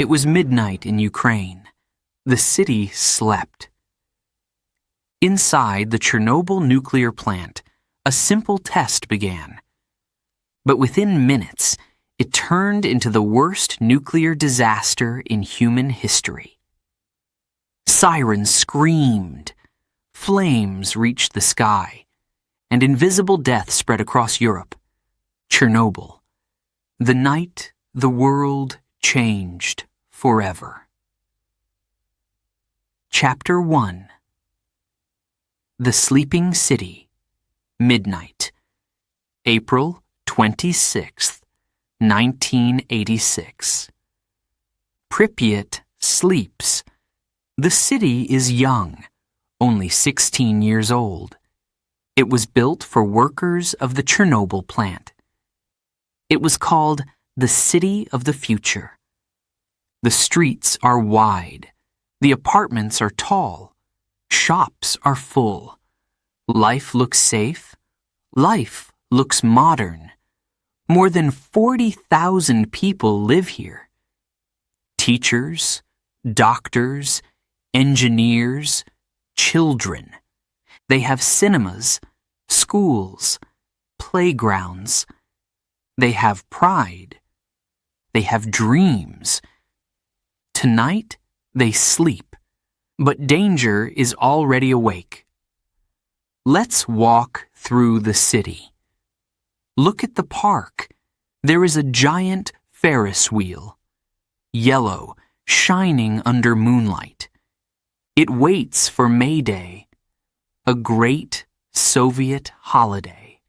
It was midnight in Ukraine. The city slept. Inside the Chernobyl nuclear plant, a simple test began. But within minutes, it turned into the worst nuclear disaster in human history. Sirens screamed, flames reached the sky, and invisible death spread across Europe. Chernobyl. The night the world changed forever. Chapter 1. The Sleeping City. Midnight. April 26th, 1986. Pripyat sleeps. The city is young, only 16 years old. It was built for workers of the Chernobyl plant. It was called the City of the Future. The streets are wide. The apartments are tall. Shops are full. Life looks safe. Life looks modern. More than 40,000 people live here. Teachers, doctors, engineers, children. They have cinemas, schools, playgrounds. They have pride. They have dreams. Tonight, they sleep, but danger is already awake. Let's walk through the city. Look at the park. There is a giant Ferris wheel, yellow, shining under moonlight. It waits for May Day, a great Soviet holiday.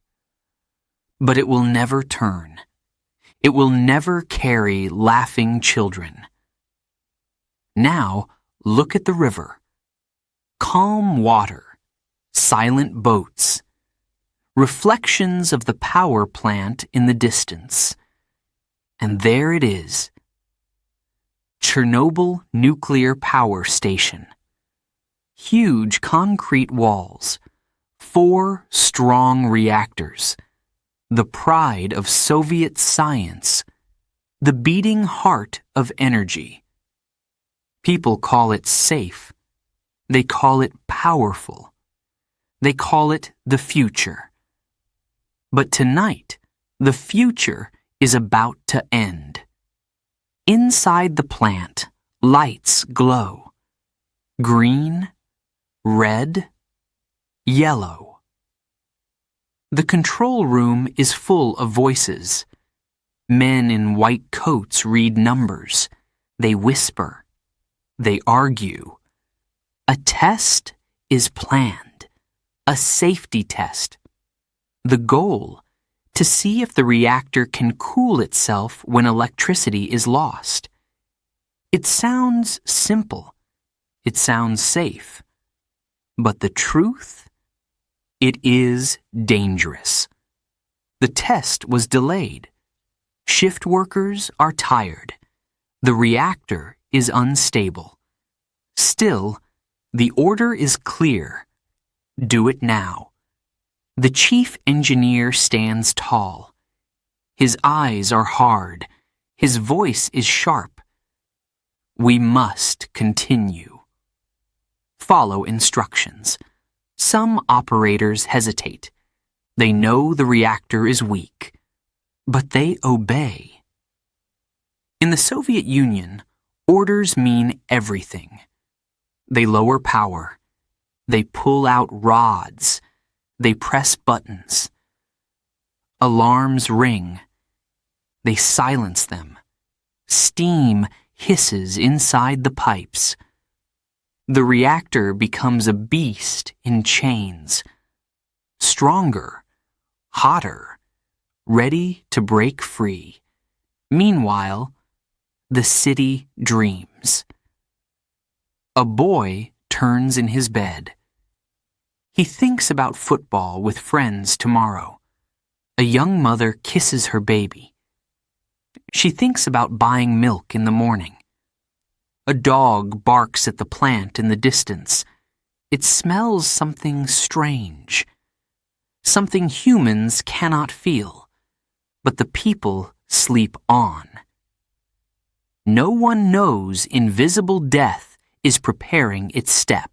But it will never turn. It will never carry laughing children. Now, look at the river. Calm water, silent boats, reflections of the power plant in the distance. And there it is. Chernobyl Nuclear Power Station. Huge concrete walls, 4 strong reactors, the pride of Soviet science, the beating heart of energy. People call it safe. They call it powerful. They call it the future. But tonight, the future is about to end. Inside the plant, lights glow. Green, red, yellow. The control room is full of voices. Men in white coats read numbers. They whisper. They argue. A test is planned. A safety test. The goal, to see if the reactor can cool itself when electricity is lost. It sounds simple. It sounds safe. But the truth? It is dangerous. The test was delayed. Shift workers are tired. The reactor is unstable. Still, the order is clear. Do it now. The chief engineer stands tall. His eyes are hard. His voice is sharp. We must continue. Follow instructions. Some operators hesitate. They know the reactor is weak, but they obey. In the Soviet Union, orders mean everything. They lower power. They pull out rods. They press buttons. Alarms ring. They silence them. Steam hisses inside the pipes. The reactor becomes a beast in chains. Stronger, hotter, ready to break free. Meanwhile, the city dreams. A boy turns in his bed. He thinks about football with friends tomorrow. A young mother kisses her baby. She thinks about buying milk in the morning. A dog barks at the plant in the distance. It smells something strange. Something humans cannot feel. But the people sleep on. No one knows invisible death is preparing its step.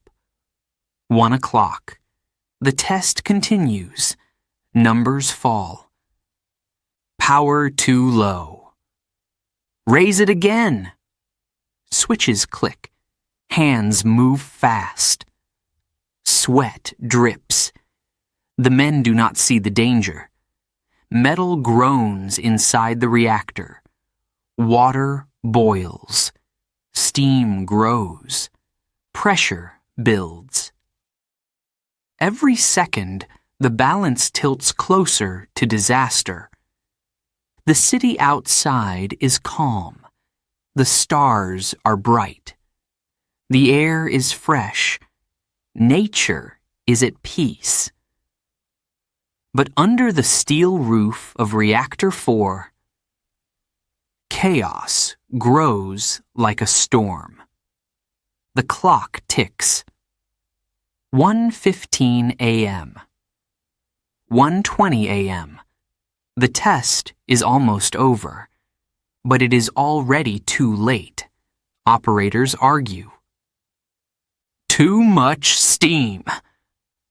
1 o'clock. The test continues. Numbers fall. Power too low. Raise it again. Switches click. Hands move fast. Sweat drips. The men do not see the danger. Metal groans inside the reactor. Water boils. Steam grows. Pressure builds. Every second, the balance tilts closer to disaster. The city outside is calm. The stars are bright. The air is fresh. Nature is at peace. But under the steel roof of Reactor 4, chaos grows like a storm. The clock ticks. 1:15 a.m. 1:20 a.m. The test is almost over, but it is already too late. Operators argue. Too much steam.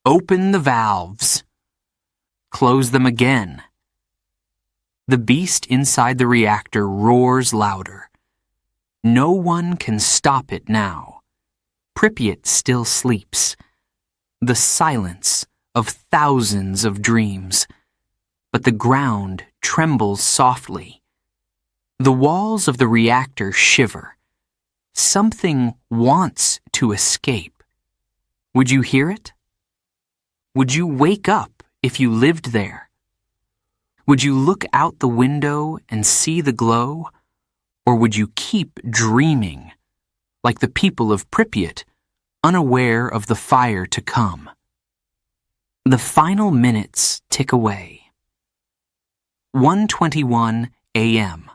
Open the valves. Close them again. The beast inside the reactor roars louder. No one can stop it now. Pripyat still sleeps. The silence of thousands of dreams. But the ground trembles softly. The walls of the reactor shiver. Something wants to escape. Would you hear it? Would you wake up if you lived there? Would you look out the window and see the glow? Or would you keep dreaming, like the people of Pripyat, unaware of the fire to come? The final minutes tick away. 1:21 a.m.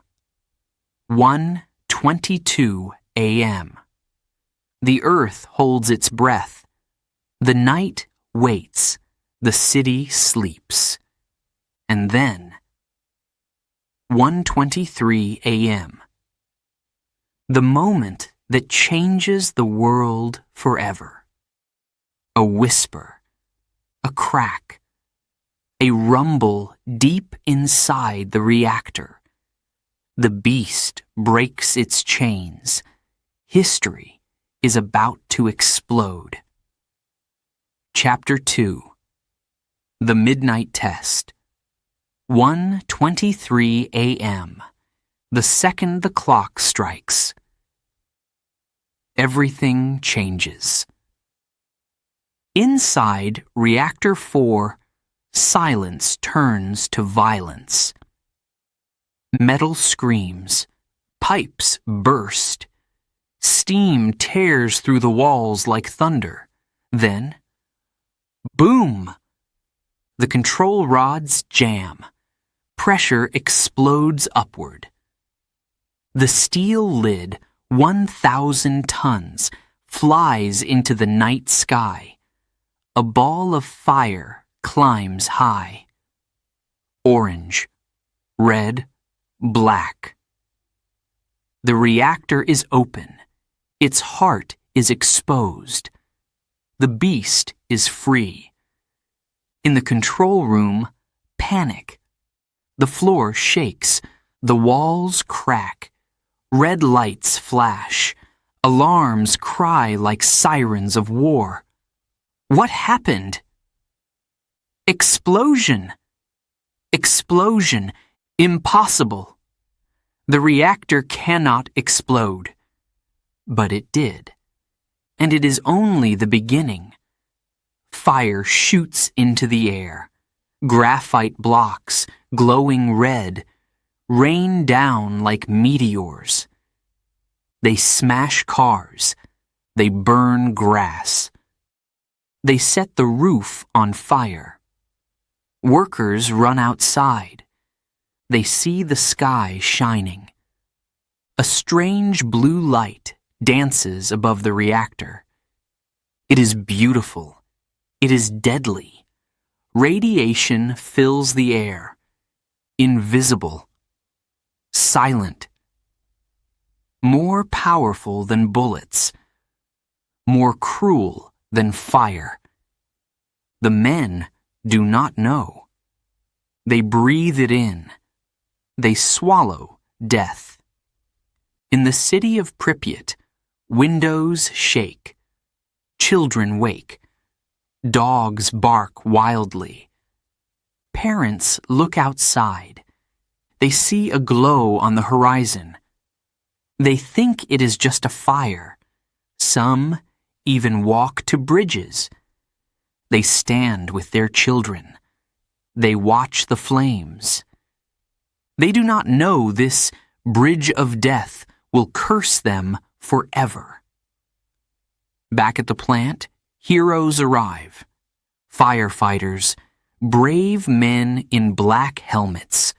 1:22 a.m. The earth holds its breath. The night waits. The city sleeps. And then 1:23 a.m. The moment that changes the world forever. A whisper. A crack. A rumble deep inside the reactor. The beast breaks its chains. History is about to explode. Chapter 2. The Midnight Test. 1:23 a.m. The second the clock strikes. Everything changes. Inside Reactor 4, silence turns to violence. Metal screams. Pipes burst. Steam tears through the walls like thunder. Then, boom! The control rods jam. Pressure explodes upward. The steel lid, 1,000 tons, flies into the night sky. A ball of fire climbs high. Orange, red, black. The reactor is open. Its heart is exposed. The beast is free. In the control room, panic. The floor shakes. The walls crack. Red lights flash. Alarms cry like sirens of war. What happened? Explosion! Explosion! Impossible! The reactor cannot explode. But it did. And it is only the beginning. Fire shoots into the air. Graphite blocks, glowing red, rain down like meteors. They smash cars. They burn grass. They set the roof on fire. Workers run outside. They see the sky shining. A strange blue light dances above the reactor. It is beautiful. It is deadly. Radiation fills the air. Invisible. Silent. more powerful than bullets, more cruel than fire. The men do not know. They breathe it in. They swallow death. In the city of Pripyat, windows shake. Children wake. Dogs bark wildly. Parents look outside. They see a glow on the horizon. They think it is just a fire. Some even walk to bridges. They stand with their children. They watch the flames. They do not know this bridge of death will curse them forever. Back at the plant, heroes arrive. Firefighters, brave men in black helmets.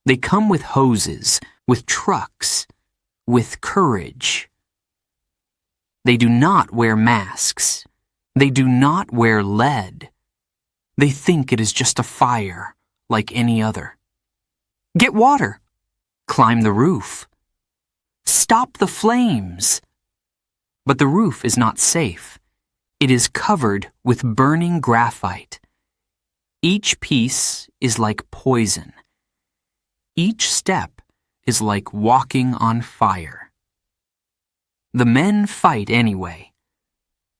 They come with hoses, with trucks, with courage. They do not wear masks. They do not wear lead. They think it is just a fire, like any other. Get water. Climb the roof. Stop the flames. But the roof is not safe. It is covered with burning graphite. Each piece is like poison. Each step is like walking on fire. The men fight anyway.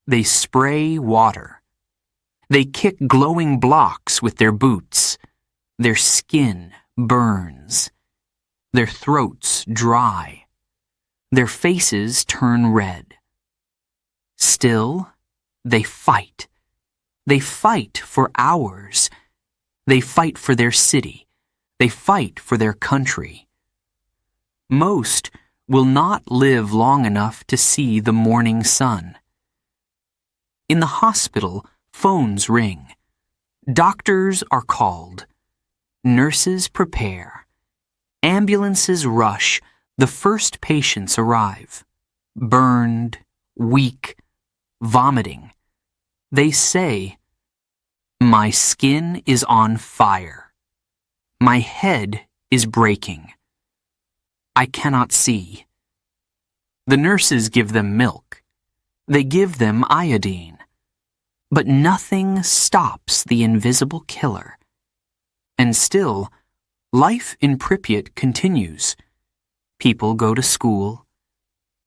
They spray water. They kick glowing blocks with their boots. Their skin burns. Their throats dry. Their faces turn red. Still, they fight. They fight for hours. They fight for their city. They fight for their country. Most will not live long enough to see the morning sun. In the hospital, phones ring. Doctors are called. Nurses prepare. Ambulances rush. The first patients arrive. Burned, weak, vomiting. They say, "My skin is on fire. My head is breaking. I cannot see." The nurses give them milk. They give them iodine. But nothing stops the invisible killer. And still, life in Pripyat continues. People go to school.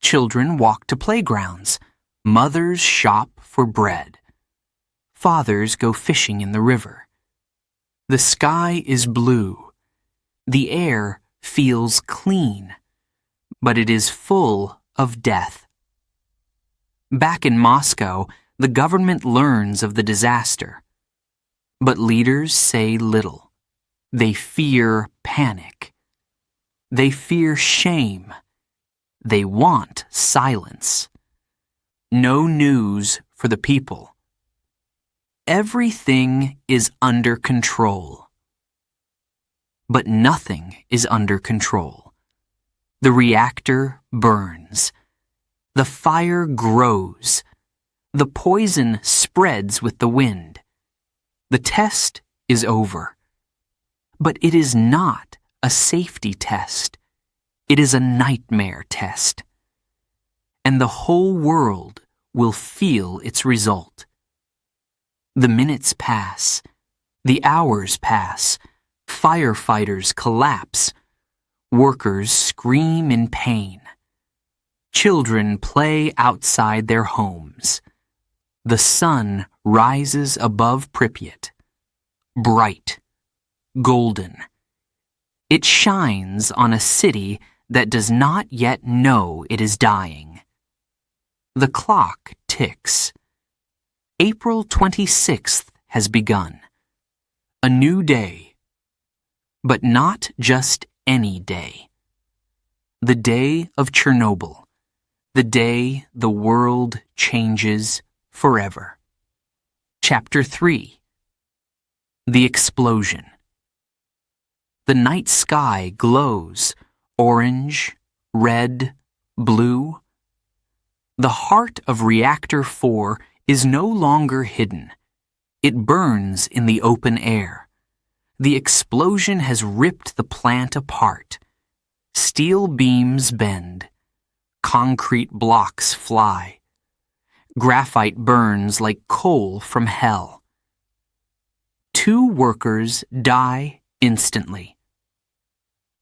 Children walk to playgrounds. Mothers shop for bread. Fathers go fishing in the river. The sky is blue. The air feels clean, but it is full of death. Back in Moscow, the government learns of the disaster. But leaders say little. They fear panic. They fear shame. They want silence. No news for the people. Everything is under control. But nothing is under control. The reactor burns. The fire grows. The poison spreads with the wind. The test is over. But it is not a safety test. It is a nightmare test. And the whole world will feel its result. The minutes pass. The hours pass. Firefighters collapse. Workers scream in pain. Children play outside their homes. The sun rises above Pripyat. Bright. Golden. It shines on a city that does not yet know it is dying. The clock ticks. April 26th has begun. A new day. But not just any day. The day of Chernobyl. The day the world changes forever. Chapter 3. The explosion. The night sky glows, orange, red, blue. The heart of Reactor 4 is no longer hidden. It burns in the open air. The explosion has ripped the plant apart. Steel beams bend. concrete blocks fly. Graphite burns like coal from hell. 2 workers die instantly.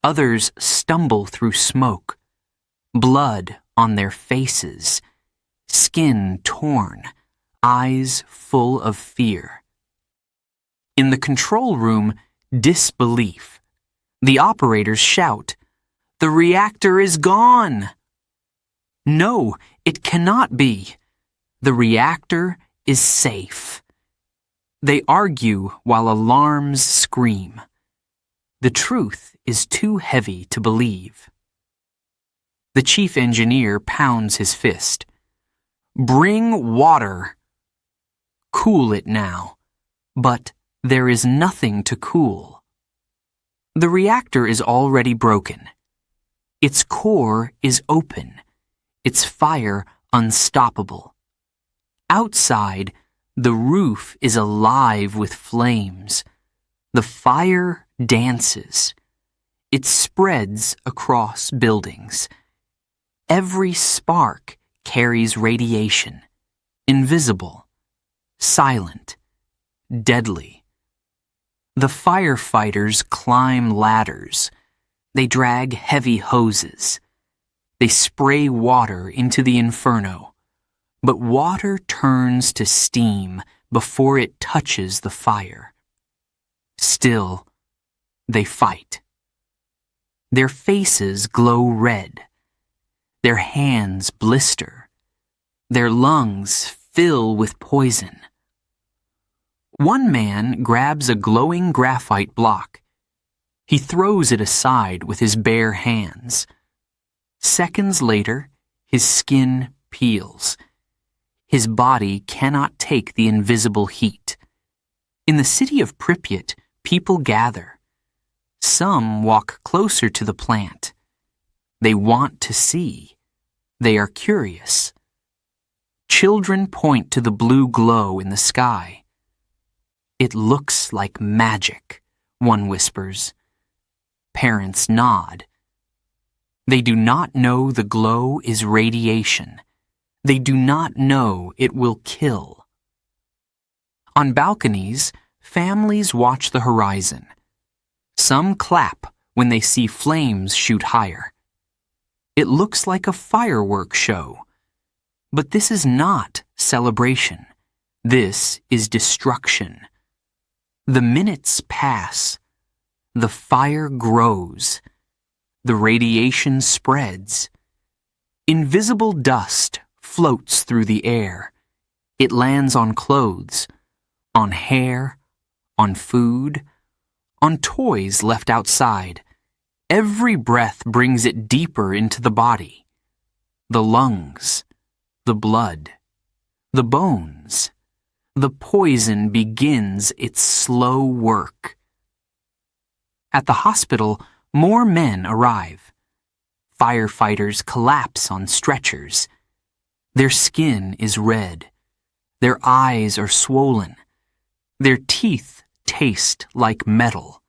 Others stumble through smoke, blood on their faces, skin torn, eyes full of fear. In the control room, disbelief. The operators shout, "The reactor is gone!" No, it cannot be. The reactor is safe. They argue while alarms scream. The truth is too heavy to believe. The chief engineer pounds his fist. "Bring water." Cool it now. But there is nothing to cool. The reactor is already broken. Its core is open. Its fire unstoppable. Outside, the roof is alive with flames. The fire dances. It spreads across buildings. Every spark carries radiation, invisible, silent, deadly. The firefighters climb ladders. They drag heavy hoses. They spray water into the inferno. But water turns to steam before it touches the fire. Still, they fight. Their faces glow red. Their hands blister. Their lungs fill with poison. One man grabs a glowing graphite block. He throws it aside with his bare hands. Seconds later, his skin peels. His body cannot take the invisible heat. In the city of Pripyat, people gather. Some walk closer to the plant. They want to see. They are curious. Children point to the blue glow in the sky. "It looks like magic," one whispers. Parents nod. They do not know the glow is radiation. They do not know it will kill. On balconies, families watch the horizon. Some clap when they see flames shoot higher. It looks like a fireworks show. But this is not celebration. This is destruction. The minutes pass. The fire grows. The radiation spreads. Invisible dust floats through the air. It lands on clothes, on hair, on food, on toys left outside. Every breath brings it deeper into the body. The lungs, the blood, the bones. The poison begins its slow work. At the hospital, more men arrive. Firefighters collapse on stretchers. Their skin is red. Their eyes are swollen. Their teeth taste like metal.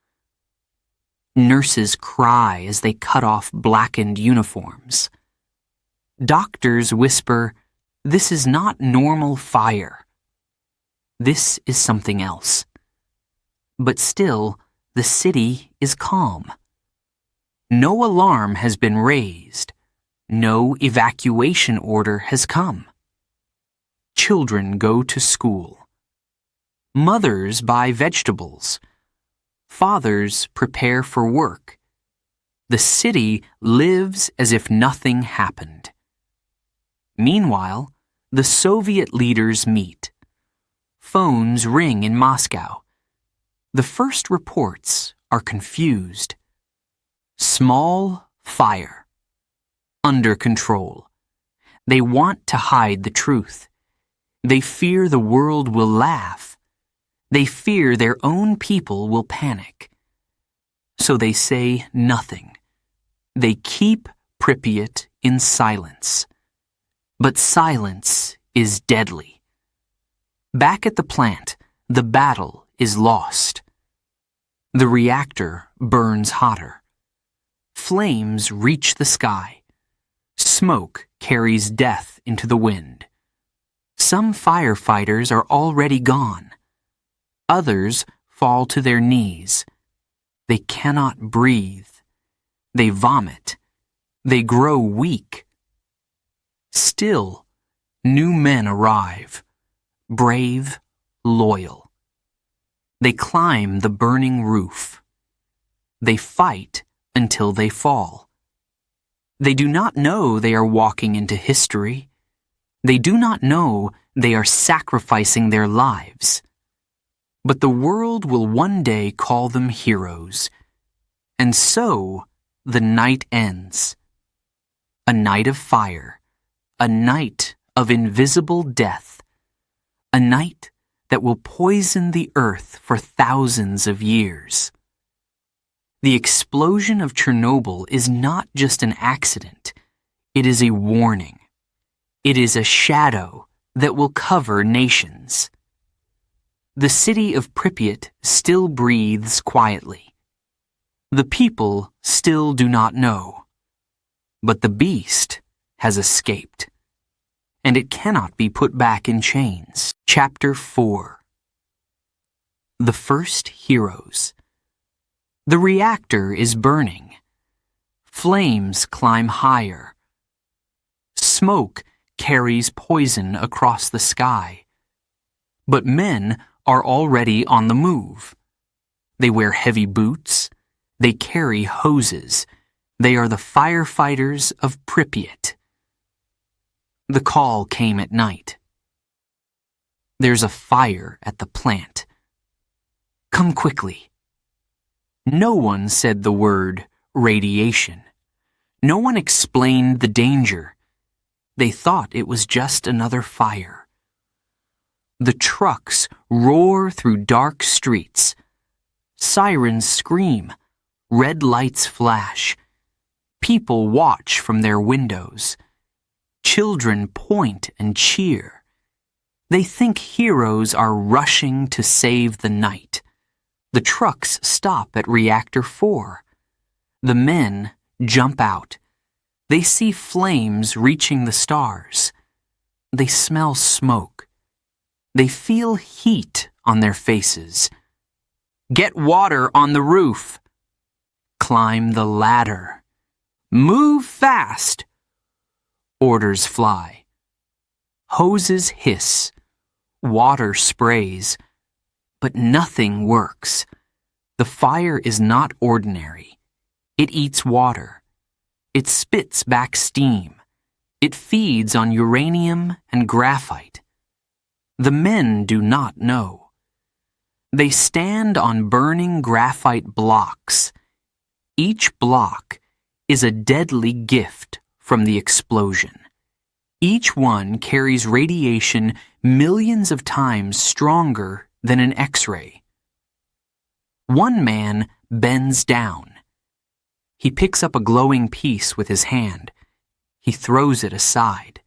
Nurses cry as they cut off blackened uniforms. Doctors whisper, "This is not normal fire. This is something else." But still, the city is calm. No alarm has been raised. No evacuation order has come. Children go to school. Mothers buy vegetables. Fathers prepare for work. The city lives as if nothing happened. Meanwhile, the Soviet leaders meet. Phones ring in Moscow. The first reports are confused. Small fire. Under control. They want to hide the truth. They fear the world will laugh. They fear their own people will panic. So they say nothing. They keep Pripyat in silence. But silence is deadly. Back at the plant, the battle is lost. The reactor burns hotter. Flames reach the sky. Smoke carries death into the wind. Some firefighters are already gone. Others fall to their knees. They cannot breathe. They vomit. They grow weak. Still, new men arrive, brave, loyal. They climb the burning roof. They fight until they fall. They do not know they are walking into history. They do not know they are sacrificing their lives. But the world will one day call them heroes. And so, the night ends. A night of fire. A night of invisible death. A night that will poison the earth for thousands of years. The explosion of Chernobyl is not just an accident. It is a warning. It is a shadow that will cover nations. The city of Pripyat still breathes quietly. The people still do not know. But the beast has escaped. And it cannot be put back in chains. Chapter 4. The First Heroes. The reactor is burning. Flames climb higher. Smoke carries poison across the sky. But men are already on the move. They wear heavy boots. They carry hoses. They are the firefighters of Pripyat. The call came at night. There's a fire at the plant. Come quickly. No one said the word radiation. No one explained the danger. They thought it was just another fire. The trucks roar through dark streets. Sirens scream. Red lights flash. People watch from their windows. Children point and cheer. They think heroes are rushing to save the night. The trucks stop at Reactor 4. The men jump out. They see flames reaching the stars. They smell smoke. They feel heat on their faces. Get water on the roof. Climb the ladder. Move fast. Orders fly. Hoses hiss. Water sprays. But nothing works. The fire is not ordinary. It eats water. It spits back steam. It feeds on uranium and graphite. The men do not know. They stand on burning graphite blocks. Each block is a deadly gift from the explosion. Each one carries radiation millions of times stronger than an X-ray. One man bends down. He picks up a glowing piece with his hand. He throws it aside.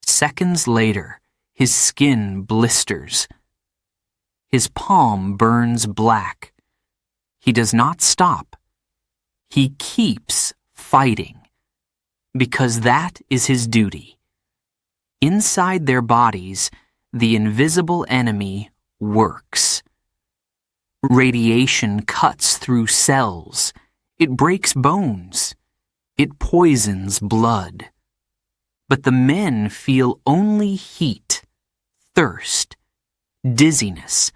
Seconds later, his skin blisters. His palm burns black. He does not stop. He keeps fighting, because that is his duty. Inside their bodies, the invisible enemy works. Radiation cuts through cells. It breaks bones. It poisons blood. But the men feel only heat, thirst, dizziness.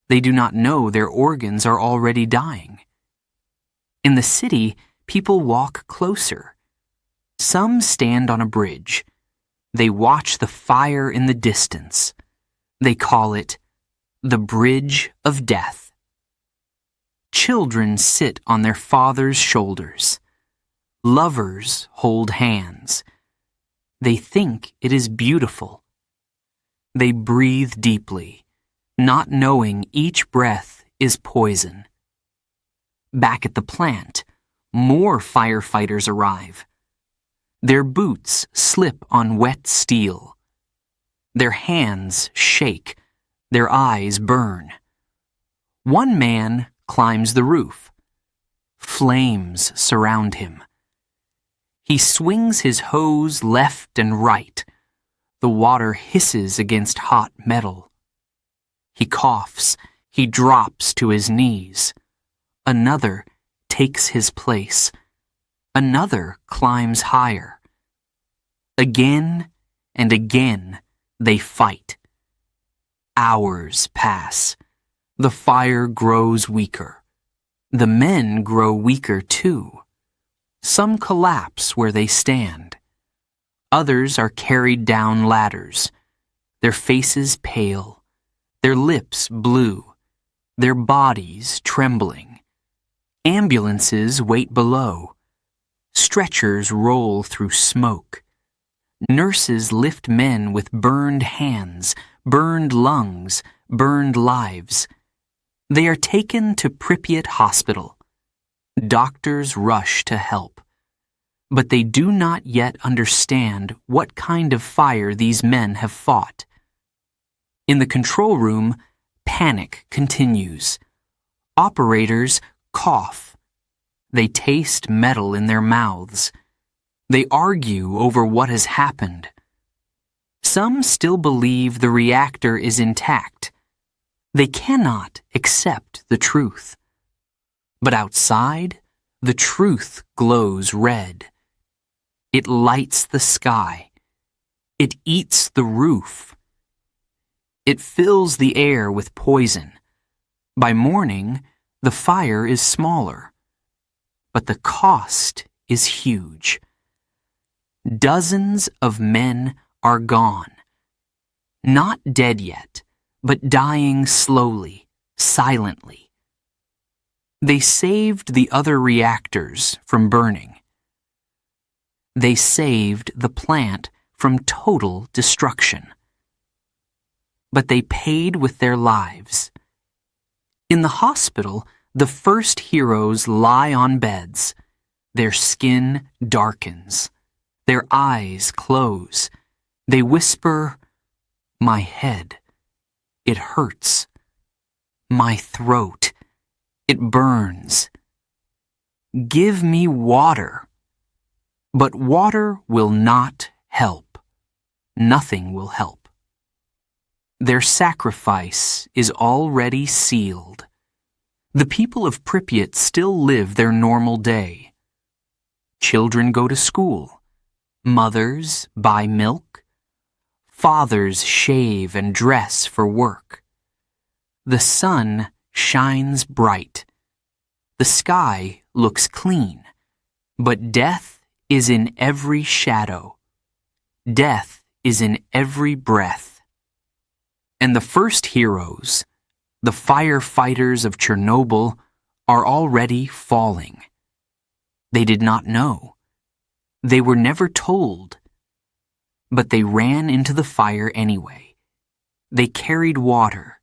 They do not know their organs are already dying. In the city, people walk closer. Some stand on a bridge. They watch the fire in the distance. They call it the Bridge of Death. Children sit on their father's shoulders. Lovers hold hands. They think it is beautiful. They breathe deeply, not knowing each breath is poison. Back at the plant, more firefighters arrive. Their boots slip on wet steel. Their hands shake. Their eyes burn. One man climbs the roof. Flames surround him. He swings his hose left and right. The water hisses against hot metal. He coughs. He drops to his knees. Another takes his place. Another climbs higher. Again and again they fight. Hours pass. The fire grows weaker. The men grow weaker too. Some collapse where they stand. Others are carried down ladders, their faces pale, their lips blue, their bodies trembling. Ambulances wait below. Stretchers roll through smoke. Nurses lift men with burned hands, burned lungs, burned lives. They are taken to Pripyat Hospital. Doctors rush to help. But they do not yet understand what kind of fire these men have fought. In the control room, panic continues. Operators cough. They taste metal in their mouths. They argue over what has happened. Some still believe the reactor is intact. They cannot accept the truth. But outside, the truth glows red. It lights the sky. It eats the roof. It fills the air with poison. By morning, the fire is smaller. But the cost is huge. Dozens of men are gone. Not dead yet, but dying slowly, silently. They saved the other reactors from burning. They saved the plant from total destruction. But they paid with their lives. In the hospital, the first heroes lie on beds. Their skin darkens. Their eyes close. They whisper, "My head. It hurts. My throat. It burns. Give me water." But water will not help. Nothing will help. Their sacrifice is already sealed. The people of Pripyat still live their normal day. Children go to school. Mothers buy milk. Fathers shave and dress for work. The sun shines bright. The sky looks clean. But death is in every shadow. Death is in every breath. And the first heroes, the firefighters of Chernobyl, are already falling. They did not know. They were never told. But they ran into the fire anyway. They carried water.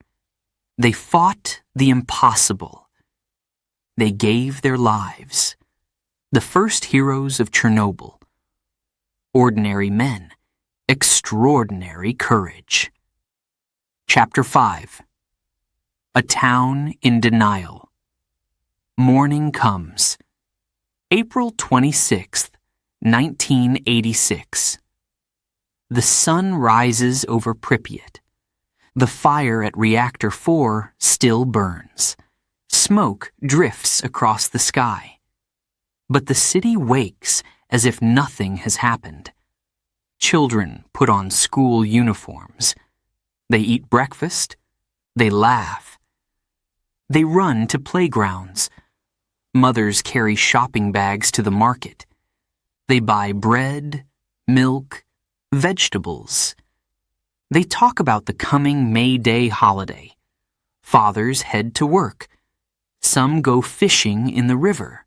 They fought the impossible. They gave their lives. The first heroes of Chernobyl. Ordinary men. Extraordinary courage. Chapter 5. A Town in Denial. Morning comes. April 26th, 1986. The sun rises over Pripyat. The fire at Reactor 4 still burns. Smoke drifts across the sky. But the city wakes as if nothing has happened. Children put on school uniforms. They eat breakfast. They laugh. They run to playgrounds. Mothers carry shopping bags to the market. They buy bread, milk, vegetables. They talk about the coming May Day holiday. Fathers head to work. Some go fishing in the river.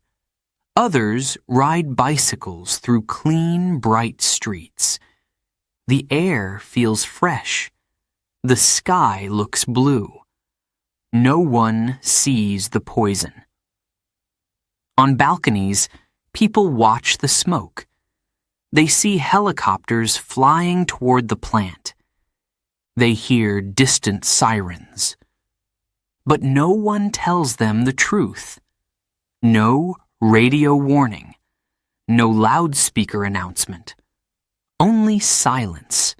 Others ride bicycles through clean, bright streets. The air feels fresh. The sky looks blue. No one sees the poison. On balconies, people watch the smoke. They see helicopters flying toward the plant. They hear distant sirens. But no one tells them the truth. No radio warning. no loudspeaker announcement. Only silence.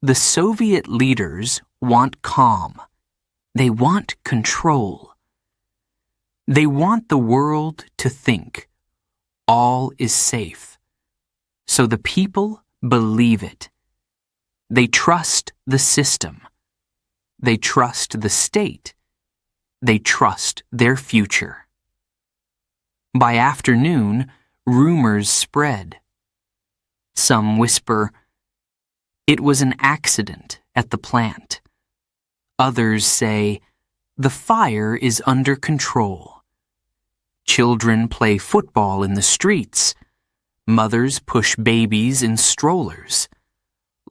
The Soviet leaders want calm. They want control. They want the world to think all is safe. So the people believe it. They trust the system. They trust the state. They trust their future. By afternoon, rumors spread. Some whisper, "It was an accident at the plant." Others say, "The fire is under control." Children play football in the streets. Mothers push babies in strollers.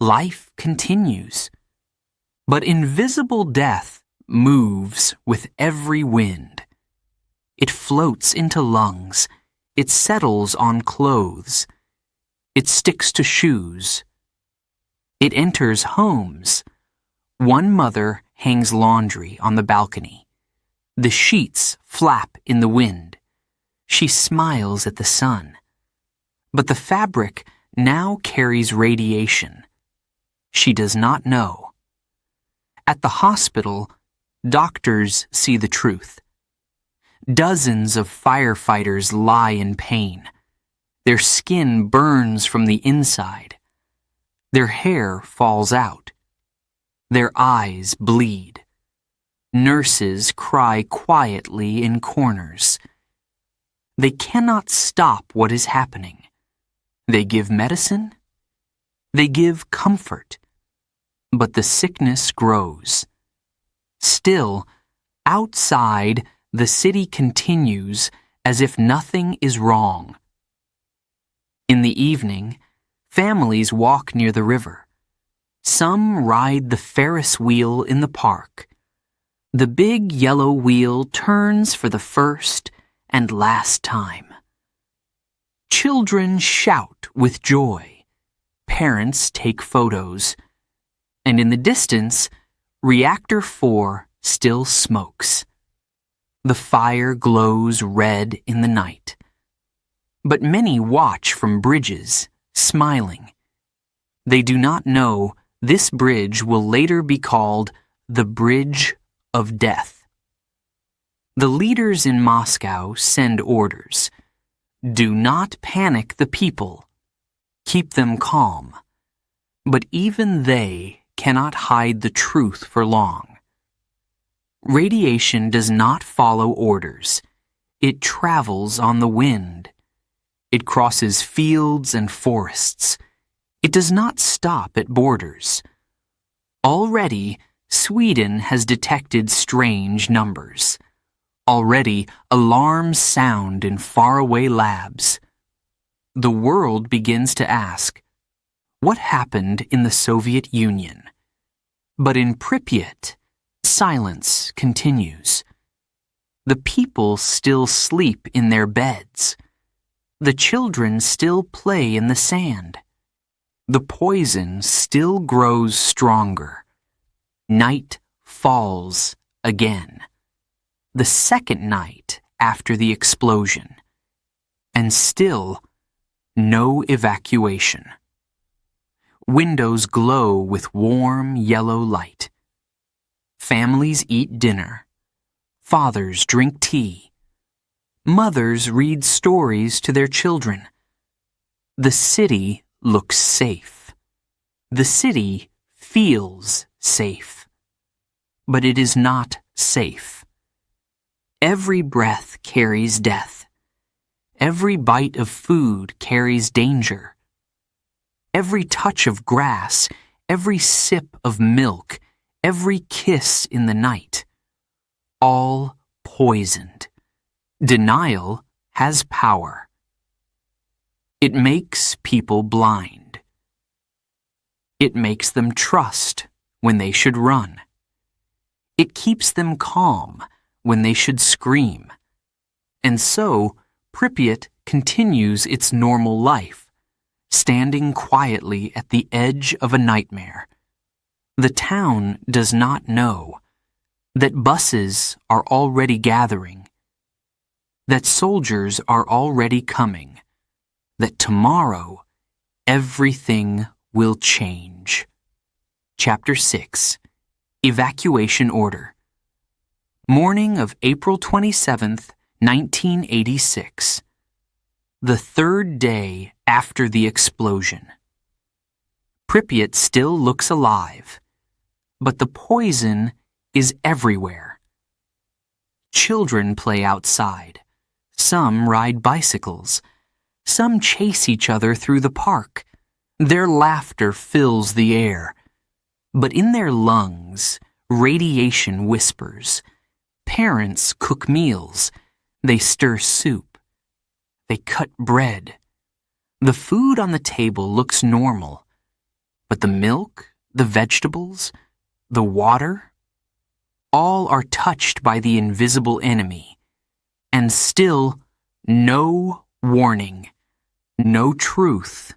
Life continues. But invisible death moves with every wind. It floats into lungs. It settles on clothes. It sticks to shoes. It enters homes. One mother hangs laundry on the balcony. The sheets flap in the wind. She smiles at the sun. But the fabric now carries radiation. She does not know. At the hospital, doctors see the truth. Dozens of firefighters lie in pain. Their skin burns from the inside. Their hair falls out. Their eyes bleed. Nurses cry quietly in corners. They cannot stop what is happening. They give medicine. They give comfort. But the sickness grows. Still, outside, the city continues as if nothing is wrong. In the evening, families walk near the river. Some ride the Ferris wheel in the park. The big yellow wheel turns for the first and last time. Children shout with joy. Parents take photos. And in the distance, Reactor 4 still smokes. The fire glows red in the night. But many watch from bridges, smiling. They do not know this bridge will later be called the Bridge of Death. The leaders in Moscow send orders. Do not panic the people. Keep them calm. But even they cannot hide the truth for long. Radiation does not follow orders. It travels on the wind. It crosses fields and forests. It does not stop at borders. Already, Sweden has detected strange numbers. Already, alarms sound in faraway labs. The world begins to ask, what happened in the Soviet Union? But in Pripyat, silence continues. The people still sleep in their beds. The children still play in the sand. The poison still grows stronger. Night falls again. The second night after the explosion. And still, no evacuation. Windows glow with warm yellow light. Families eat dinner. Fathers drink tea. Mothers read stories to their children. The city looks safe. The city feels safe. But it is not safe. Every breath carries death. Every bite of food carries danger. Every touch of grass, every sip of milk, every kiss in the night, all poisoned. Denial has power. It makes people blind. It makes them trust when they should run. It keeps them calm when they should scream. And so, Pripyat continues its normal life, standing quietly at the edge of a nightmare. The town does not know that buses are already gathering, that soldiers are already coming, that tomorrow everything will change. Chapter 6. Evacuation Order. Morning of April 27th, 1986. The third day after the explosion. Pripyat still looks alive, but the poison is everywhere. Children play outside. Some ride bicycles. Some chase each other through the park. Their laughter fills the air. But in their lungs, radiation whispers. Parents cook meals. They stir soup. They cut bread. The food on the table looks normal. But the milk, the vegetables, the water, all are touched by the invisible enemy. And still, no warning, no truth,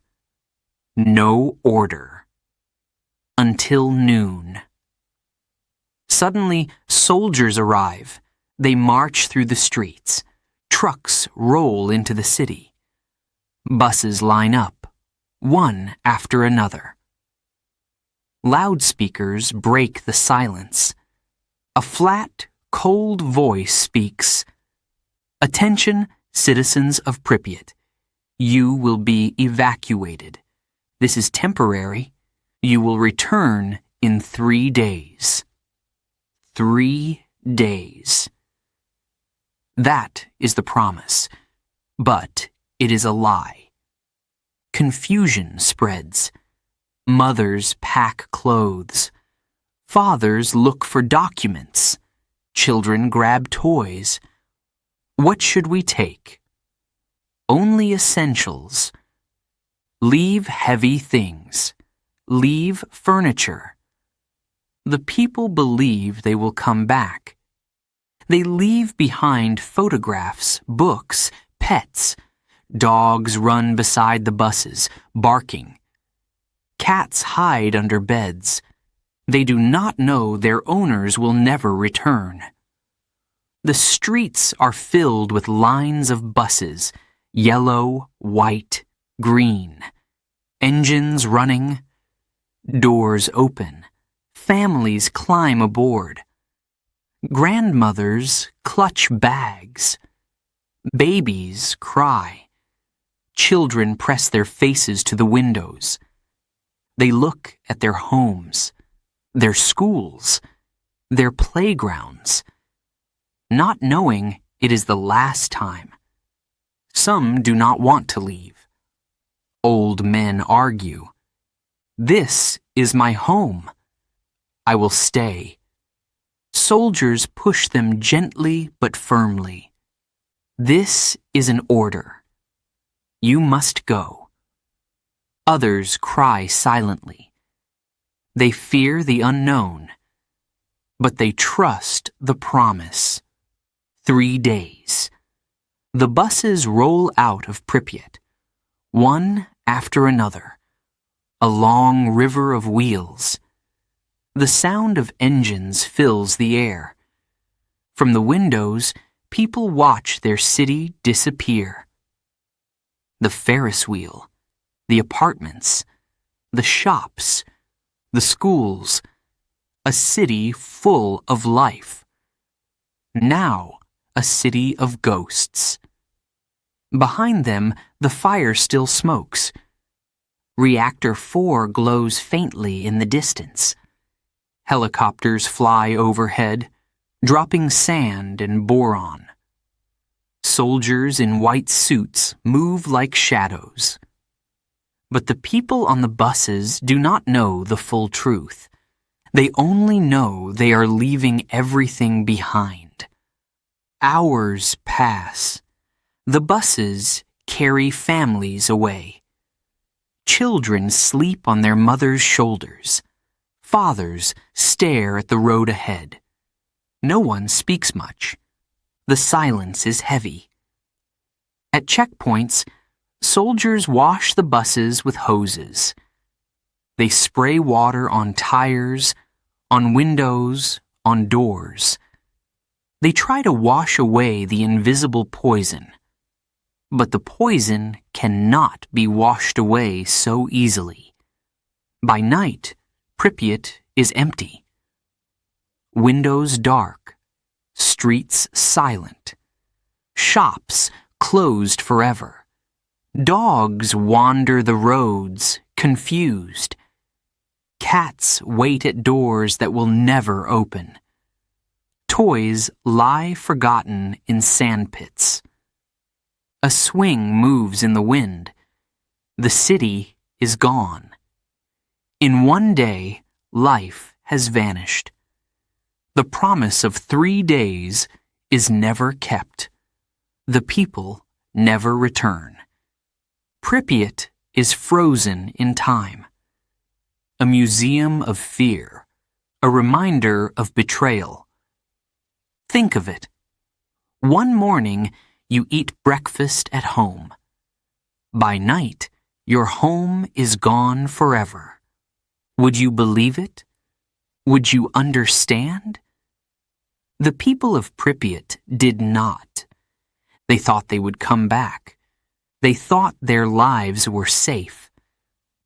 no order. Until noon. Suddenly, soldiers arrive. They march through the streets. Trucks roll into the city. Buses line up, one after another. Loudspeakers break the silence. A flat, cold voice speaks. Attention, citizens of Pripyat. You will be evacuated. This is temporary. You will return in 3 days. 3 days. That is the promise, but it is a lie. Confusion spreads. Mothers pack clothes. Fathers look for documents. Children grab toys. What should we take? Only essentials. Leave heavy things. Leave furniture. The people believe they will come back. They leave behind photographs, books, pets. Dogs run beside the buses, barking. Cats hide under beds. They do not know their owners will never return. The streets are filled with lines of buses, yellow, white, green. Engines running. Doors open. Families climb aboard. Grandmothers clutch bags. Babies cry. Children press their faces to the windows. They look at their homes, their schools, their playgrounds, not knowing it is the last time. Some do not want to leave. Old men argue. This is my home. I will stay. Soldiers push them gently but firmly. This is an order. You must go. Others cry silently. They fear the unknown, but they trust the promise. 3 days. The buses roll out of Pripyat, one after another, a long river of wheels. The sound of engines fills the air. From the windows, people watch their city disappear. The Ferris wheel, the apartments, the shops, the schools, a city full of life. Now, a city of ghosts. Behind them, the fire still smokes. Reactor 4 glows faintly in the distance. Helicopters fly overhead, dropping sand and boron. Soldiers in white suits move like shadows. But the people on the buses do not know the full truth. They only know they are leaving everything behind. Hours pass. The buses carry families away. Children sleep on their mothers' shoulders. Fathers stare at the road ahead. No one speaks much. The silence is heavy. At checkpoints, soldiers wash the buses with hoses. They spray water on tires, on windows, on doors. They try to wash away the invisible poison. But the poison cannot be washed away so easily. By night, Pripyat is empty. Windows dark, streets silent, shops closed forever. Dogs wander the roads, confused. Cats wait at doors that will never open. Toys lie forgotten in sandpits. A swing moves in the wind. The city is gone. In one day, life has vanished. The promise of 3 days is never kept. The people never return. Pripyat is frozen in time. A museum of fear, a reminder of betrayal. Think of it. One morning, you eat breakfast at home. By night, your home is gone forever. Would you believe it? Would you understand? The people of Pripyat did not. They thought they would come back. They thought their lives were safe.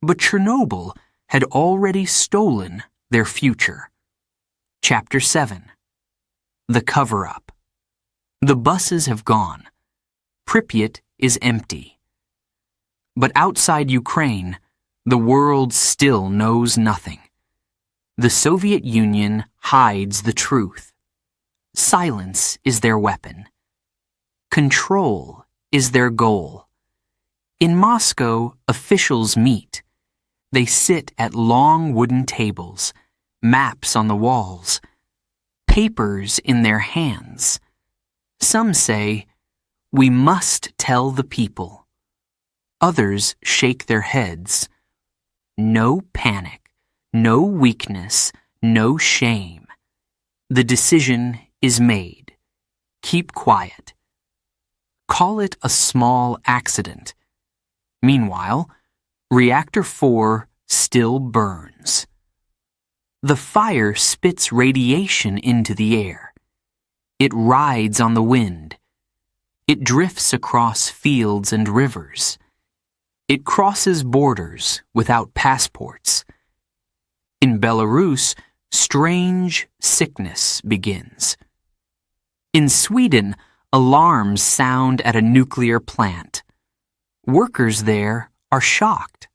But Chernobyl had already stolen their future. Chapter 7. The Cover-Up. The buses have gone. Pripyat is empty. But outside Ukraine, the world still knows nothing. The Soviet Union hides the truth. Silence is their weapon. Control is their goal. In Moscow, officials meet. They sit at long wooden tables, maps on the walls, papers in their hands. Some say, "We must tell the people." Others shake their heads. No panic, no weakness, no shame. The decision is made. Keep quiet. Call it a small accident. Meanwhile, Reactor 4 still burns. The fire spits radiation into the air. It rides on the wind. It drifts across fields and rivers. It crosses borders without passports. In Belarus, strange sickness begins. In Sweden, alarms sound at a nuclear plant. Workers there are shocked.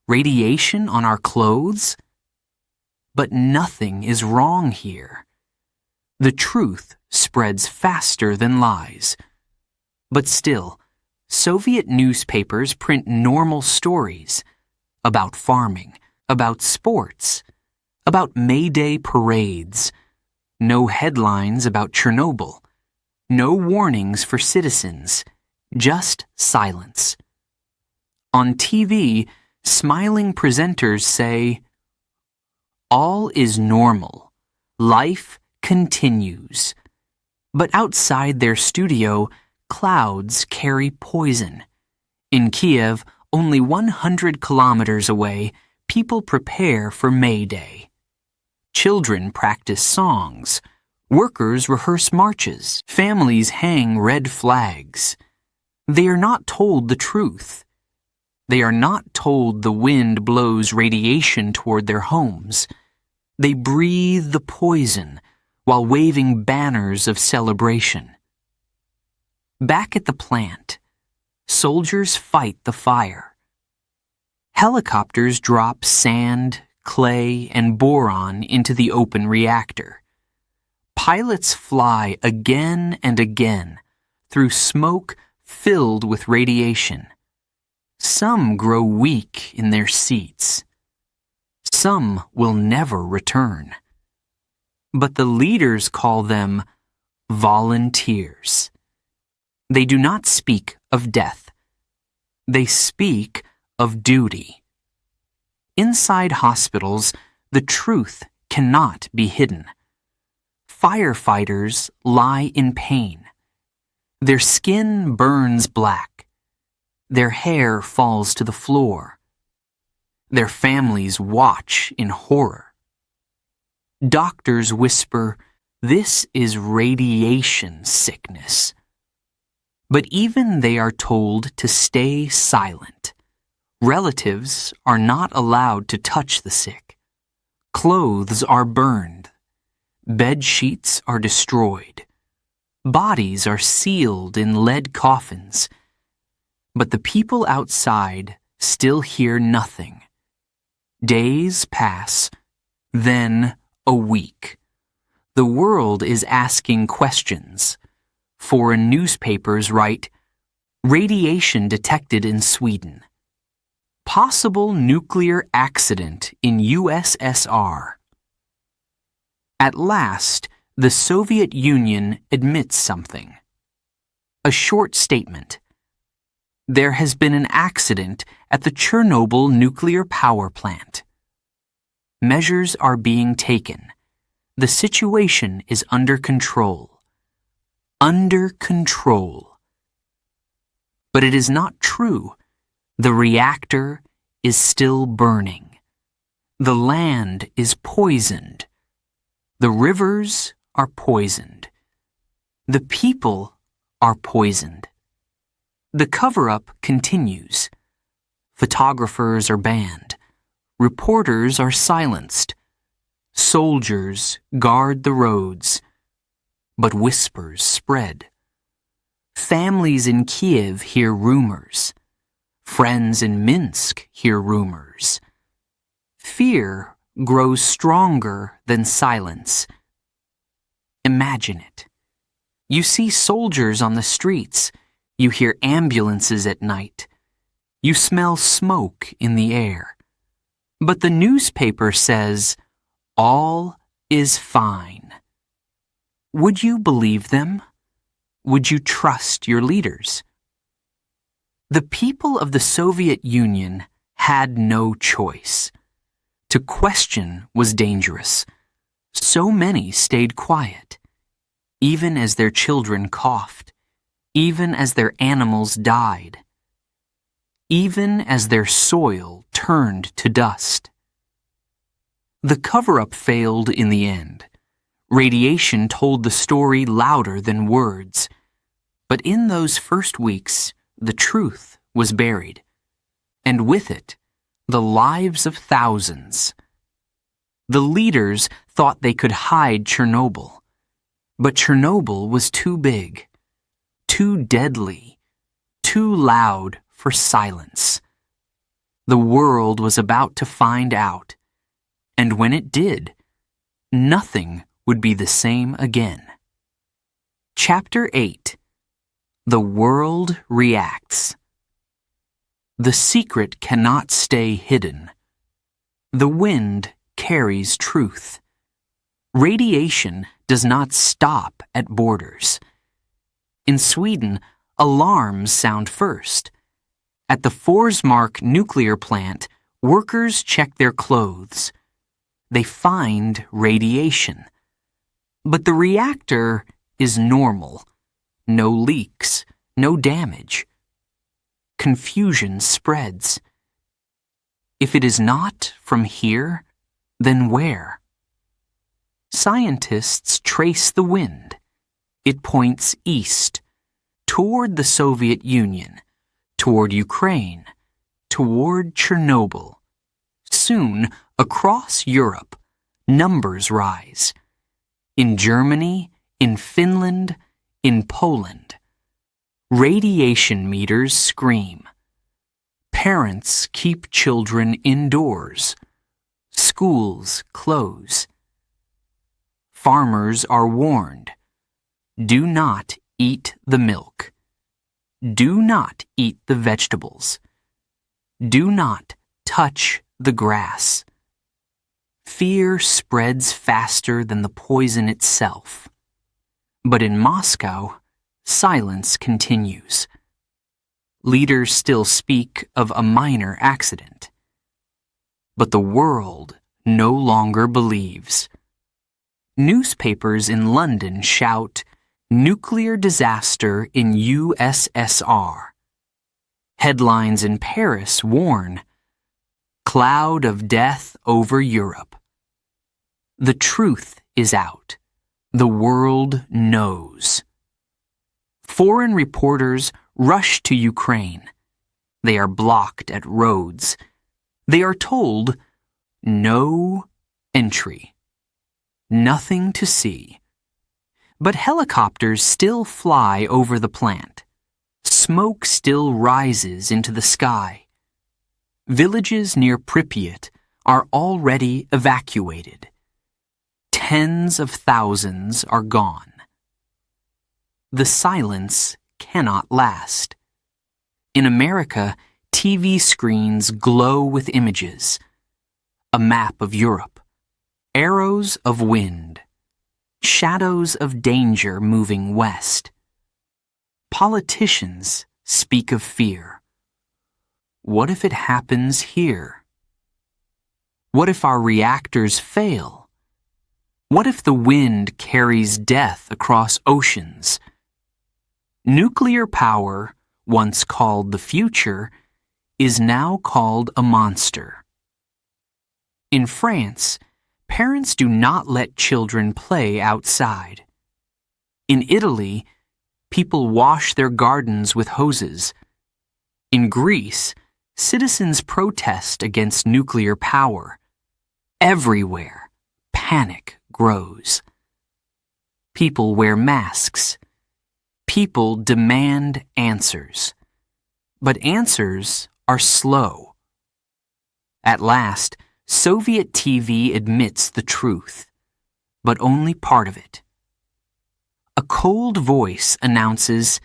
Radiation on our clothes? But nothing is wrong here. The truth spreads faster than lies. But still, Soviet newspapers print normal stories about farming, about sports, about May Day parades. No headlines about Chernobyl. No warnings for citizens. Just silence. On TV, smiling presenters say, "All is normal. Life continues." But outside their studio, clouds carry poison. In Kiev, only 100 kilometers away, people prepare for May Day. Children practice songs. Workers rehearse marches. Families hang red flags. They are not told the truth. They are not told the wind blows radiation toward their homes. They breathe the poison while waving banners of celebration. Back at the plant, soldiers fight the fire. Helicopters drop sand, clay, and boron into the open reactor. Pilots fly again and again through smoke filled with radiation. Some grow weak in their seats. Some will never return. But the leaders call them volunteers. They do not speak of death. They speak of duty. Inside hospitals, the truth cannot be hidden. Firefighters lie in pain. Their skin burns black. Their hair falls to the floor. Their families watch in horror. Doctors whisper, "This is radiation sickness." But even they are told to stay silent. Relatives are not allowed to touch the sick. Clothes are burned. Bed sheets are destroyed. Bodies are sealed in lead coffins. But the people outside still hear nothing. Days pass, then a week. The world is asking questions. Foreign newspapers write, "Radiation detected in Sweden. Possible nuclear accident in USSR." At last, the Soviet Union admits something. A short statement. There has been an accident at the Chernobyl nuclear power plant. Measures are being taken. The situation is under control. Under control. But it is not true. The reactor is still burning. The land is poisoned. The rivers are poisoned. The people are poisoned. The cover-up continues. Photographers are banned. Reporters are silenced. Soldiers guard the roads. But whispers spread. Families in Kiev hear rumors. Friends in Minsk hear rumors. Fear grows stronger than silence. Imagine it. You see soldiers on the streets. You hear ambulances at night. You smell smoke in the air. But the newspaper says, all is fine. Would you believe them? Would you trust your leaders? The people of the Soviet Union had no choice. To question was dangerous. So many stayed quiet, even as their children coughed, even as their animals died, even as their soil turned to dust. The cover-up failed in the end. Radiation told the story louder than words. But in those first weeks, the truth was buried, and with it, the lives of thousands. The leaders thought they could hide Chernobyl, but Chernobyl was too big, too deadly, too loud for silence. The world was about to find out, and when it did, nothing would be the same again. Chapter 8. The World Reacts. The secret cannot stay hidden. The wind carries truth. Radiation does not stop at borders. In Sweden, alarms sound first. At the Forsmark nuclear plant, workers check their clothes. They find radiation. But the reactor is normal. No leaks, no damage. Confusion spreads. If it is not from here, then where? Scientists trace the wind. It points east, toward the Soviet Union, toward Ukraine, toward Chernobyl. Soon, across Europe, numbers rise. In Germany, in Finland, in Poland. Radiation meters scream. Parents keep children indoors. Schools close. Farmers are warned. Do not eat the milk. Do not eat the vegetables. Do not touch the grass. Fear spreads faster than the poison itself. But in Moscow, silence continues. Leaders still speak of a minor accident. But the world no longer believes. Newspapers in London shout, "Nuclear disaster in USSR." Headlines in Paris warn, "Cloud of death over Europe." The truth is out. The world knows. Foreign reporters rush to Ukraine. They are blocked at roads. They are told, no entry. Nothing to see. But helicopters still fly over the plant. Smoke still rises into the sky. Villages near Pripyat are already evacuated. Tens of thousands are gone. The silence cannot last. In America, TV screens glow with images. A map of Europe. Arrows of wind. Shadows of danger moving west. Politicians speak of fear. What if it happens here? What if our reactors fail? What if the wind carries death across oceans? Nuclear power, once called the future, is now called a monster. In France, parents do not let children play outside. In Italy, people wash their gardens with hoses. In Greece, citizens protest against nuclear power. Everywhere, panic grows. People wear masks. People demand answers. But answers are slow. At last, Soviet TV admits the truth, but only part of it. A cold voice announces,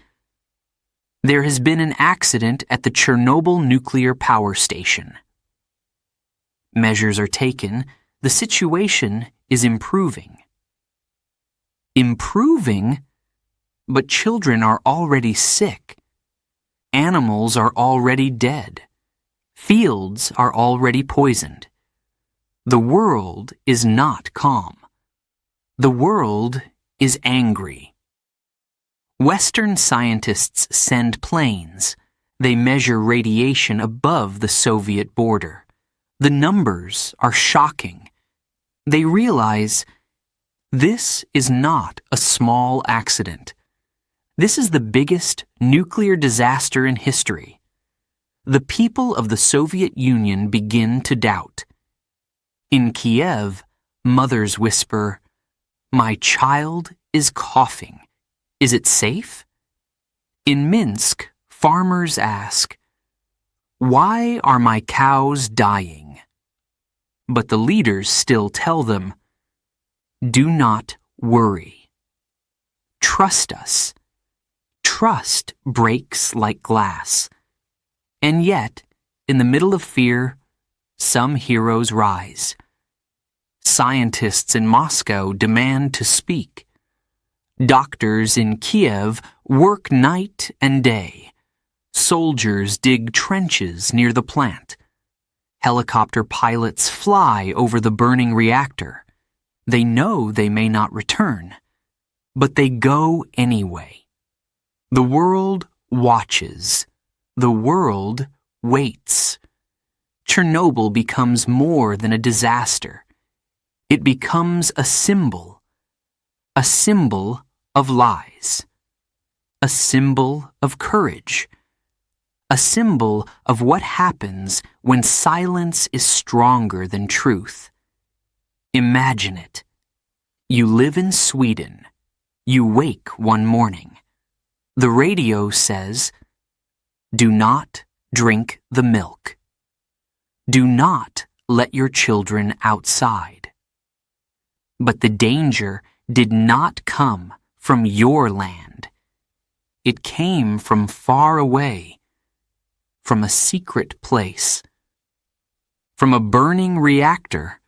"There has been an accident at the Chernobyl nuclear power station." Measures are taken. The situation is improving. Improving? But children are already sick. Animals are already dead. Fields are already poisoned. The world is not calm. The world is angry. Western scientists send planes. They measure radiation above the Soviet border. The numbers are shocking. They realize this is not a small accident. This is the biggest nuclear disaster in history. The people of the Soviet Union begin to doubt. In Kiev, mothers whisper, "My child is coughing. Is it safe?" In Minsk, farmers ask, "Why are my cows dying?" But the leaders still tell them, "Do not worry. Trust us." Trust breaks like glass. And yet, in the middle of fear, some heroes rise. Scientists in Moscow demand to speak. Doctors in Kiev work night and day. Soldiers dig trenches near the plant. Helicopter pilots fly over the burning reactor. They know they may not return, but they go anyway. The world watches. The world waits. Chernobyl becomes more than a disaster. It becomes a symbol of lies, a symbol of courage, a symbol of what happens when silence is stronger than truth. Imagine it. You live in Sweden. You wake one morning. The radio says, "Do not drink the milk. Do not let your children outside." But the danger did not come from your land. It came from far away, from a secret place, from a burning reactor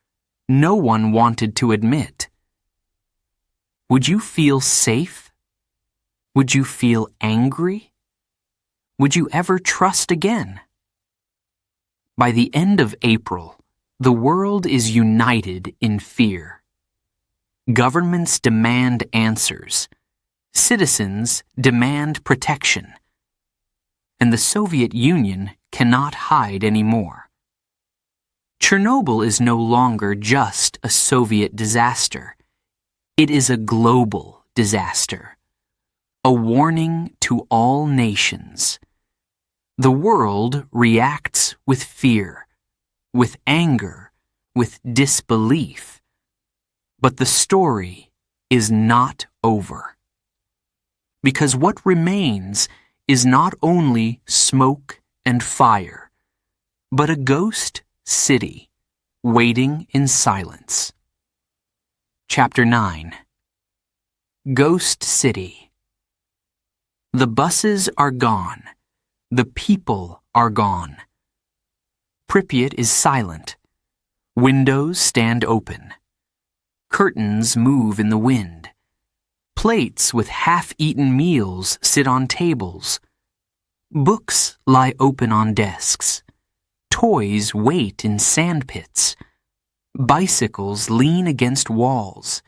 no one wanted to admit. Would you feel safe? Would you feel angry? Would you ever trust again? By the end of April, the world is united in fear. Governments demand answers. Citizens demand protection. And the Soviet Union cannot hide anymore. Chernobyl is no longer just a Soviet disaster. It is a global disaster. a warning to all nations. The world reacts with fear, with anger, with disbelief. But the story is not over. Because what remains is not only smoke and fire, but a ghost city waiting in silence. Chapter 9. Ghost City. The buses are gone. The people are gone. Pripyat is silent. Windows stand open. Curtains move in the wind. Plates with half-eaten meals sit on tables. Books lie open on desks. Toys wait in sandpits. Bicycles lean against walls.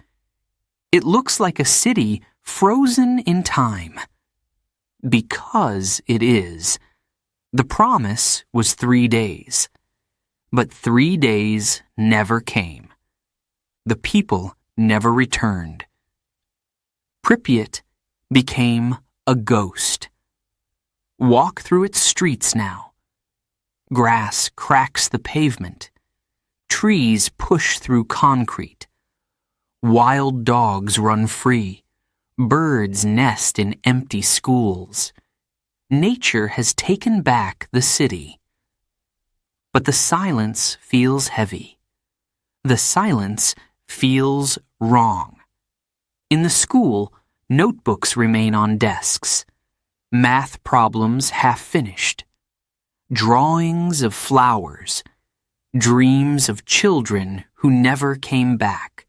It looks like a city frozen in time. Because it is. The promise was 3 days. But 3 days never came. The people never returned. Pripyat became a ghost. Walk through its streets now. Grass cracks the pavement. Trees push through concrete. Wild dogs run free. Birds nest in empty schools. Nature has taken back the city. But the silence feels heavy. The silence feels wrong. In the school, notebooks remain on desks. Math problems half finished. Drawings of flowers. Dreams of children who never came back.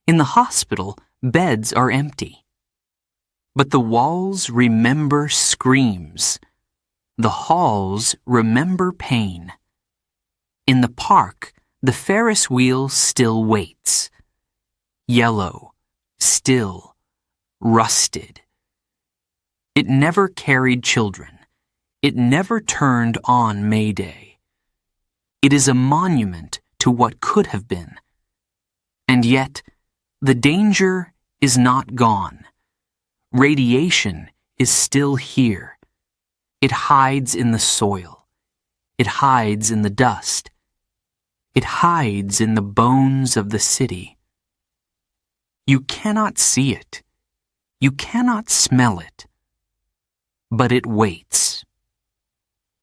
In the hospital, beds are empty. But the walls remember screams. The halls remember pain. In the park, the Ferris wheel still waits. Yellow, still, rusted. It never carried children. It never turned on May Day. It is a monument to what could have been. And yet, the danger is not gone. Radiation is still here. It hides in the soil. It hides in the dust. It hides in the bones of the city. You cannot see it. You cannot smell it. But it waits.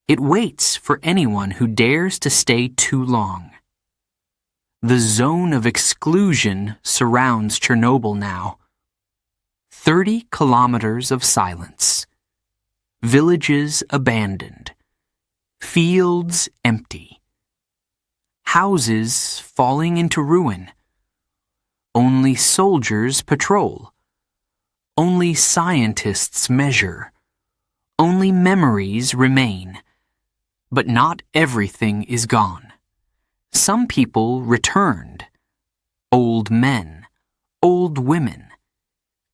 It waits for anyone who dares to stay too long. The zone of exclusion surrounds Chernobyl now. 30 kilometers of silence. Villages abandoned. Fields empty. Houses falling into ruin. Only soldiers patrol. Only scientists measure. Only memories remain. But not everything is gone. Some people returned. Old men, old women.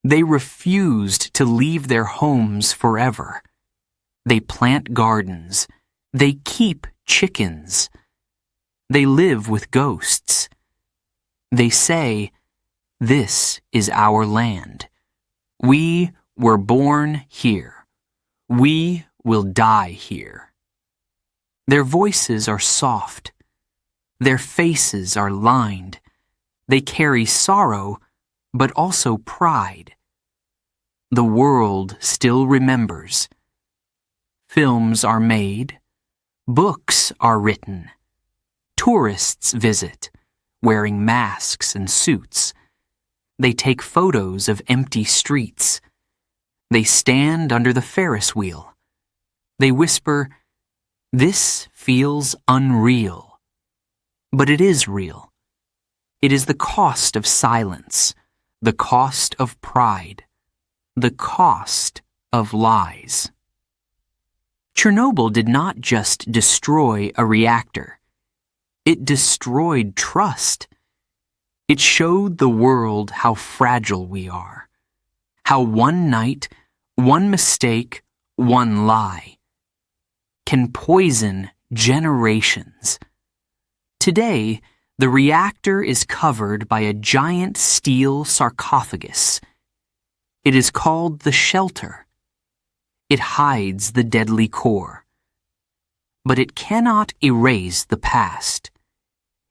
They refused to leave their homes forever. They plant gardens. They keep chickens. They live with ghosts. They say, "This is our land. We were born here. We will die here." Their voices are soft. Their faces are lined. They carry sorrow, but also pride. The world still remembers. Films are made. Books are written. Tourists visit, wearing masks and suits. They take photos of empty streets. They stand under the Ferris wheel. They whisper, "This feels unreal." But it is real. It is the cost of silence, the cost of pride, the cost of lies. Chernobyl did not just destroy a reactor. It destroyed trust. It showed the world how fragile we are, how one night, one mistake, one lie can poison generations. Today, the reactor is covered by a giant steel sarcophagus. It is called the shelter. It hides the deadly core. But it cannot erase the past.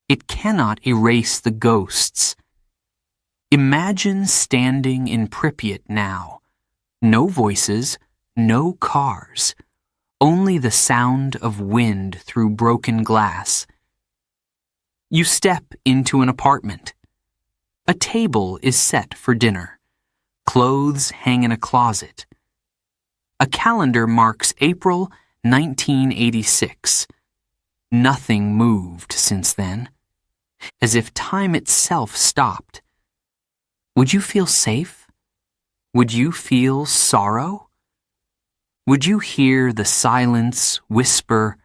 It cannot erase the ghosts. Imagine standing in Pripyat now. No voices, no cars. Only the sound of wind through broken glass. You step into an apartment. A table is set for dinner. Clothes hang in a closet. A calendar marks April 1986. Nothing moved since then, as if time itself stopped. Would you feel safe? Would you feel sorrow? Would you hear the silence whisper,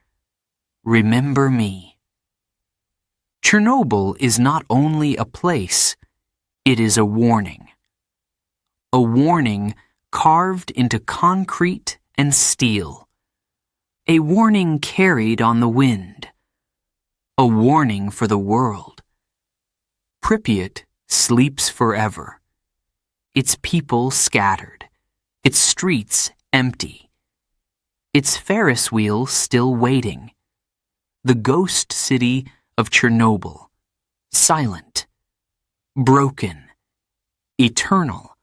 "Remember me"? Chernobyl is not only a place, it is a warning. A warning carved into concrete and steel. A warning carried on the wind. A warning for the world. Pripyat sleeps forever. Its people scattered. Its streets empty. Its Ferris wheel still waiting. The ghost city of Chernobyl. Silent. Broken. Eternal.